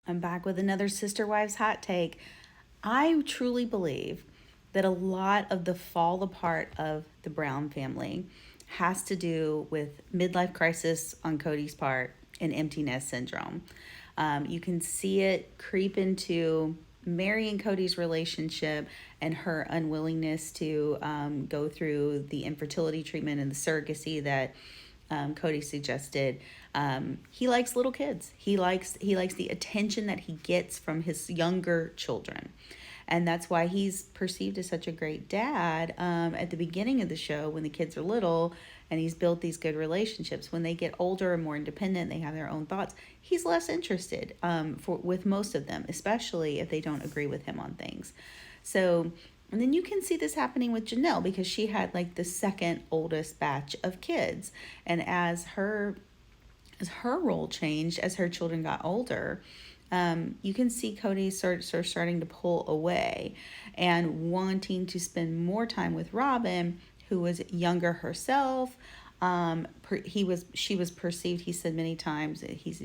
I'm back with another Sister Wives hot take. I truly believe that a lot of the fall apart of the Brown family has to do with midlife crisis on Kody's part and empty nest syndrome. You can see it creep into Mary and Kody's relationship and her unwillingness to go through the infertility treatment and the surrogacy that Kody suggested. He likes little kids. He likes the attention that he gets from his younger children, and that's why he's perceived as such a great dad at the beginning of the show when the kids are little, and he's built these good relationships. When they get older and more independent, they have their own thoughts. He's less interested with most of them, especially if they don't agree with him on things. So and then you can see this happening with Janelle because she had like the second oldest batch of kids. And as her role changed, as her children got older, you can see Kody sort of starting to pull away and wanting to spend more time with Robin, who was younger herself. She was perceived. He said many times that she's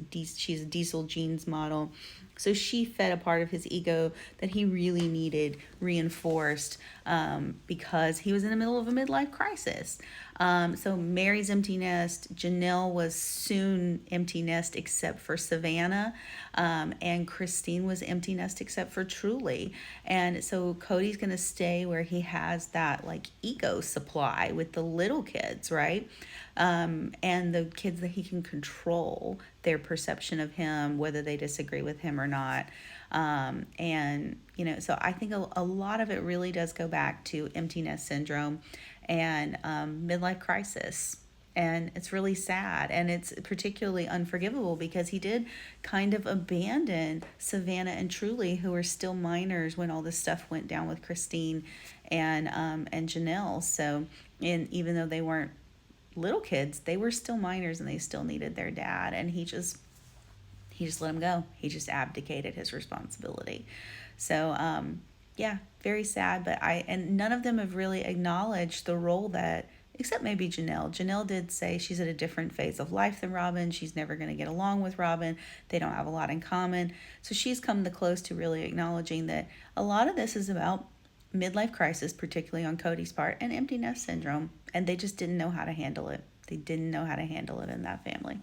a diesel jeans model, so she fed a part of his ego that he really needed reinforced because he was in the middle of a midlife crisis. So Mary's empty nest. Janelle was soon empty nest except for Savannah. And Christine was empty nest except for Truly. And so Kody's going to stay where he has that like ego supply with the little kids, right? And the kids that he can control their perception of him, whether they disagree with him or not. So I think a lot of it really does go back to empty nest syndrome and midlife crisis. And it's really sad. And it's particularly unforgivable because he did kind of abandon Savannah and Truly, who were still minors when all this stuff went down with Christine and Janelle. So, and even though they weren't little kids, they were still minors and they still needed their dad. And he just let him go. He just abdicated his responsibility. So, yeah, very sad. And none of them have really acknowledged the role that, except maybe Janelle. Janelle did say she's at a different phase of life than Robin. She's never going to get along with Robin. They don't have a lot in common. So she's come the close to really acknowledging that a lot of this is about midlife crisis, particularly on Kody's part, and empty nest syndrome. And they just didn't know how to handle it. They didn't know how to handle it in that family.